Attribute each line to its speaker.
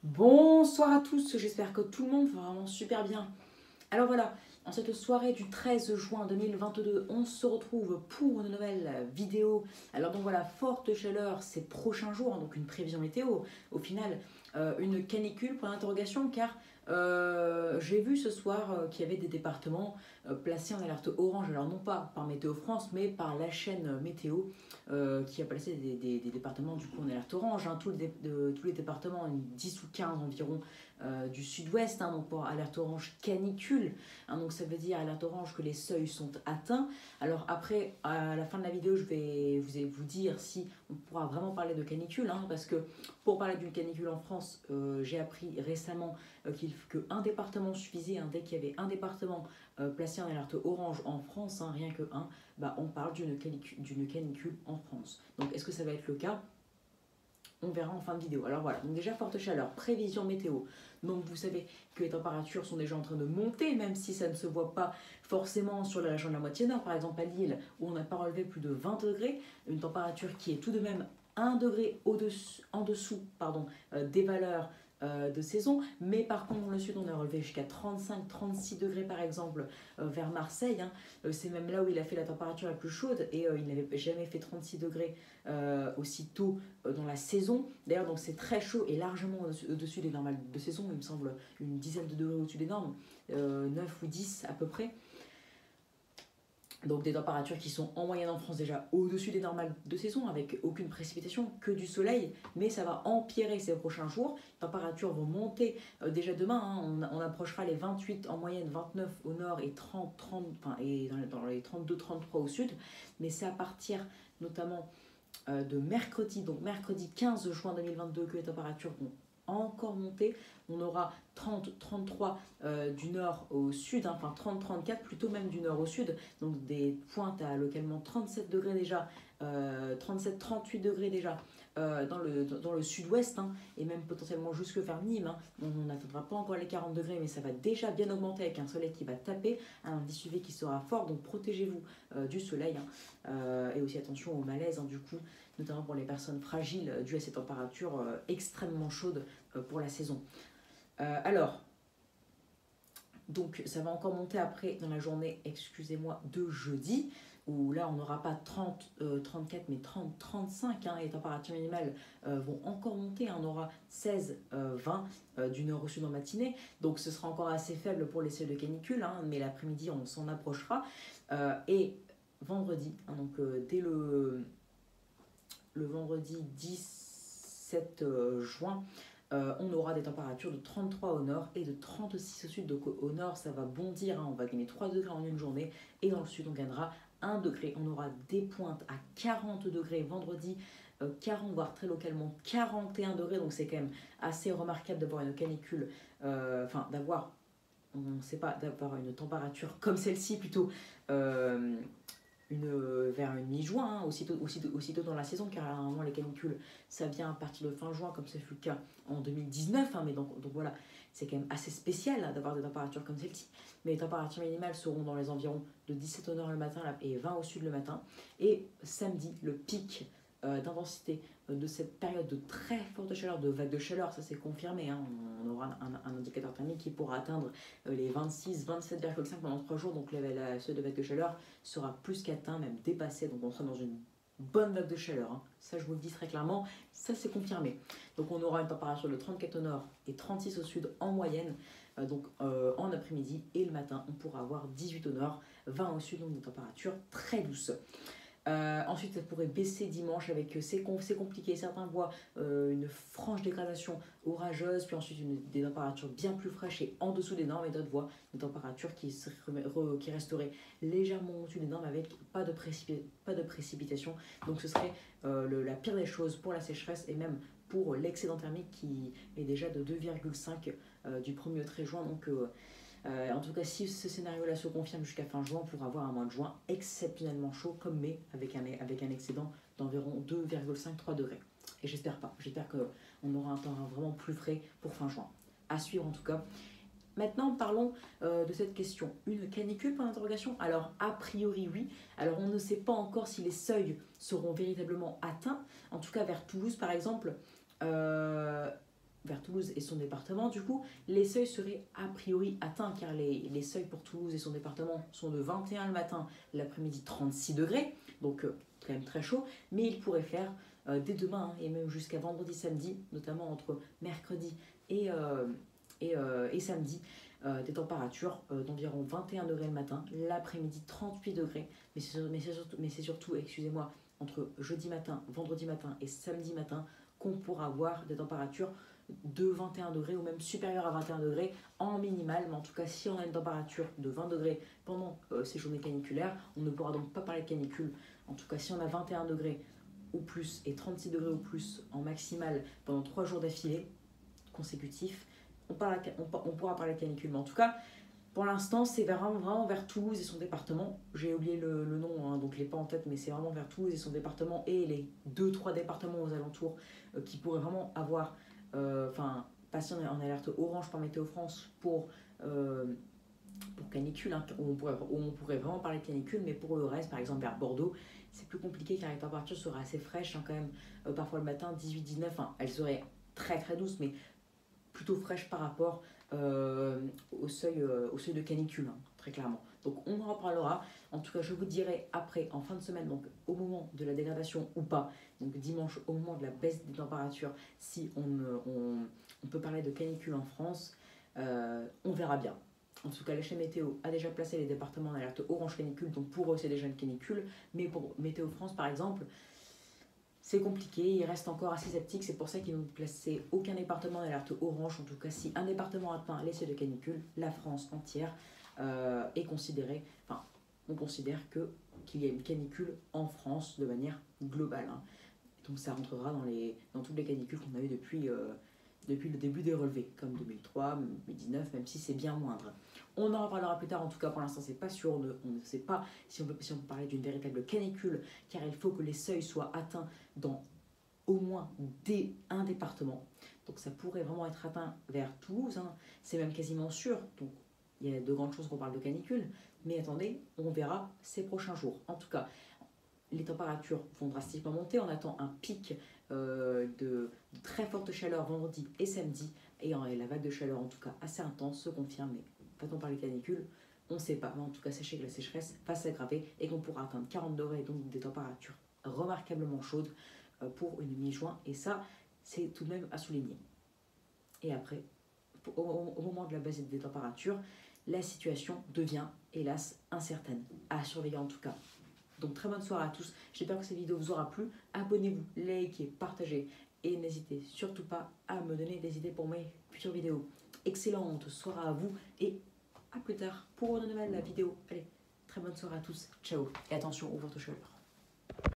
Speaker 1: Bonsoir à tous, j'espère que tout le monde va vraiment super bien. Alors voilà, en cette soirée du 13 juin 2022, on se retrouve pour une nouvelle vidéo. Alors donc voilà, forte chaleur ces prochains jours, donc une prévision météo. Au final, une canicule pour l'interrogation car j'ai vu ce soir qu'il y avait des départements placés en alerte orange. Alors non pas par Météo France, mais par la chaîne météo qui a placé des départements du coup en alerte orange. Hein, tous les départements, 10 ou 15 environ du sud-ouest, hein, donc pour alerte orange canicule. Hein, donc ça veut dire alerte orange que les seuils sont atteints. Alors après, à la fin de la vidéo, je vais vous dire si on pourra vraiment parler de canicule, hein, parce que pour parler d'une canicule en France, j'ai appris récemment qu'un département suffisait, hein, dès qu'il y avait un département placé en alerte orange en France, hein, rien que un, bah, on parle d'une canicule en France. Donc est-ce que ça va être le cas? On verra en fin de vidéo. Alors voilà, donc déjà forte chaleur, prévision météo. Donc vous savez que les températures sont déjà en train de monter, même si ça ne se voit pas forcément sur la région de la moitié nord, par exemple à Lille, où on n'a pas relevé plus de 20 degrés, une température qui est tout de même 1 degré en dessous des valeurs de saison. Mais par contre, dans le sud, on a relevé jusqu'à 35-36 degrés, par exemple, vers Marseille. Hein. C'est même là où il a fait la température la plus chaude et il n'avait jamais fait 36 degrés aussitôt dans la saison. D'ailleurs, donc c'est très chaud et largement au-dessus des normales de saison. Il me semble une dizaine de degrés au-dessus des normes, 9 ou 10 à peu près. Donc des températures qui sont en moyenne en France déjà au-dessus des normales de saison avec aucune précipitation, que du soleil, mais ça va empirer ces prochains jours. Les températures vont monter déjà demain, hein, on approchera les 28 en moyenne, 29 au nord et 30, enfin, et dans les 32-33 au sud, mais c'est à partir notamment de mercredi, donc mercredi 15 juin 2022, que les températures vont encore monter. On aura 30-33 du nord au sud, hein, enfin 30-34 plutôt même du nord au sud, donc des pointes à localement 37 degrés déjà, 37-38 degrés déjà dans le sud-ouest, hein, et même potentiellement jusque vers Nîmes. Hein. On n'atteindra pas encore les 40 degrés, mais ça va déjà bien augmenter avec un soleil qui va taper, un indice UV qui sera fort, donc protégez-vous du soleil. Hein. Et aussi attention au malaise, hein, du coup, notamment pour les personnes fragiles dues à ces températures extrêmement chaudes pour la saison. Alors, donc ça va encore monter après dans la journée, excusez-moi, de jeudi, où là on n'aura pas 30, 34, mais 30, 35, hein, et les températures minimales vont encore monter, hein, on aura 16, 20 du nord au sud en matinée, donc ce sera encore assez faible pour les seuils de canicule, hein, mais l'après-midi on s'en approchera, et vendredi, hein, donc dès le vendredi 17 juin, on aura des températures de 33 au nord et de 36 au sud. Donc au nord, ça va bondir, hein, on va gagner 3 degrés en une journée. Et dans le sud, on gagnera 1 degré. On aura des pointes à 40 degrés vendredi, 40, voire très localement 41 degrés. Donc c'est quand même assez remarquable d'avoir une canicule, enfin d'avoir, on ne sait pas, d'avoir une température comme celle-ci plutôt. Vers une mi-juin, hein, aussitôt dans la saison, car normalement les canicules, ça vient à partir de fin juin, comme ce fut le cas en 2019, hein, mais donc voilà, c'est quand même assez spécial, hein, d'avoir des températures comme celle-ci. Mais les températures minimales seront dans les environs de 17 au nord le matin et 20 au sud le matin. Et samedi, le pic d'intensité de cette période de très forte chaleur, de vague de chaleur, ça c'est confirmé, hein, on aura un indicateur thermique qui pourra atteindre les 26, 27,5 pendant 3 jours, donc la seuil de vague de chaleur sera plus qu'atteint, même dépassé, donc on sera dans une bonne vague de chaleur, hein. Ça je vous le dis très clairement, ça c'est confirmé. Donc on aura une température de 34 au nord et 36 au sud en moyenne, en après-midi, et le matin on pourra avoir 18 au nord, 20 au sud, donc des températures très douces. Ensuite, ça pourrait baisser dimanche avec c'est compliqué. Certains voient une franche dégradation orageuse, puis ensuite des températures bien plus fraîches et en dessous des normes, et d'autres voient des températures qui resteraient légèrement au-dessus des normes avec pas de précipitation. Donc ce serait la pire des choses pour la sécheresse et même pour l'excédent thermique qui est déjà de 2,5 du 1er au 13 juin. Donc en tout cas, si ce scénario-là se confirme jusqu'à fin juin, on pourra avoir un mois de juin exceptionnellement chaud comme mai, avec un excédent d'environ 2,5-3 degrés. Et j'espère pas, j'espère qu'on aura un temps vraiment plus frais pour fin juin. À suivre en tout cas. Maintenant, parlons de cette question. Une canicule, point d'interrogation? Alors, a priori, oui. Alors, on ne sait pas encore si les seuils seront véritablement atteints. En tout cas, vers Toulouse, par exemple, vers Toulouse et son département, du coup, les seuils seraient a priori atteints, car les seuils pour Toulouse et son département sont de 21 le matin, l'après-midi 36 degrés, donc quand même très chaud, mais il pourrait faire dès demain et même jusqu'à vendredi, samedi, notamment entre mercredi et samedi, des températures d'environ 21 degrés le matin, l'après-midi 38 degrés, mais c'est surtout, excusez-moi, entre jeudi matin, vendredi matin et samedi matin qu'on pourra avoir des températures de 21 degrés ou même supérieures à 21 degrés en minimal. Mais en tout cas, si on a une température de 20 degrés pendant ces journées caniculaires, on ne pourra donc pas parler de canicule. En tout cas, si on a 21 degrés ou plus et 36 degrés ou plus en maximal pendant 3 jours d'affilée consécutifs, on pourra parler de canicule. Mais en tout cas, pour l'instant, c'est vraiment vers Toulouse et son département. J'ai oublié le nom, hein, donc je ne l'ai pas en tête, mais c'est vraiment vers Toulouse et son département et les 2-3 départements aux alentours qui pourraient vraiment avoir, passer en alerte orange par Météo France pour canicule, hein, où on pourrait vraiment parler de canicule, mais pour le reste, par exemple vers Bordeaux, c'est plus compliqué car les températures seraient assez fraîches, hein, quand même, parfois le matin, 18-19, hein, elles seraient très très douces, mais plutôt fraîches par rapport au seuil de canicule, hein, très clairement. Donc on en reparlera. En tout cas, je vous dirai après, en fin de semaine, donc au moment de la dégradation ou pas, donc dimanche, au moment de la baisse des températures, si on peut parler de canicule en France. On verra bien. En tout cas, la chaîne météo a déjà placé les départements en alerte orange canicule, donc pour eux c'est déjà une canicule, mais pour Météo France par exemple, c'est compliqué, ils restent encore assez sceptiques, c'est pour ça qu'ils n'ont placé aucun département en alerte orange. En tout cas, si un département atteint les seuils de canicule, la France entière est considérée, enfin, on considère qu'il y a une canicule en France de manière globale, hein. Donc ça rentrera dans toutes les canicules qu'on a eues depuis le début des relevés, comme 2003, 2019, même si c'est bien moindre. On en reparlera plus tard, en tout cas pour l'instant c'est pas sûr, on ne sait pas si on peut parler d'une véritable canicule, car il faut que les seuils soient atteints dans au moins un département. Donc ça pourrait vraiment être atteint vers Toulouse, hein. C'est même quasiment sûr, donc il y a de grandes chances qu'on parle de canicule, mais attendez, on verra ces prochains jours. En tout cas, les températures vont drastiquement monter, on attend un pic de très forte chaleur vendredi et samedi, et la vague de chaleur en tout cas assez intense se confirme, mais va-t-on parler de canicule? On ne sait pas, mais en tout cas sachez que la sécheresse va s'aggraver et qu'on pourra atteindre 40 degrés, donc des températures remarquablement chaudes pour une mi-juin, et ça c'est tout de même à souligner. Et après, au moment de la baisse des températures, la situation devient hélas incertaine, à surveiller en tout cas. Donc très bonne soirée à tous, j'espère que cette vidéo vous aura plu, abonnez-vous, likez, partagez et n'hésitez surtout pas à me donner des idées pour mes futures vidéos. Excellente soirée à vous et à plus tard pour une nouvelle vidéo. Allez, très bonne soirée à tous, ciao et attention aux fortes chaleurs.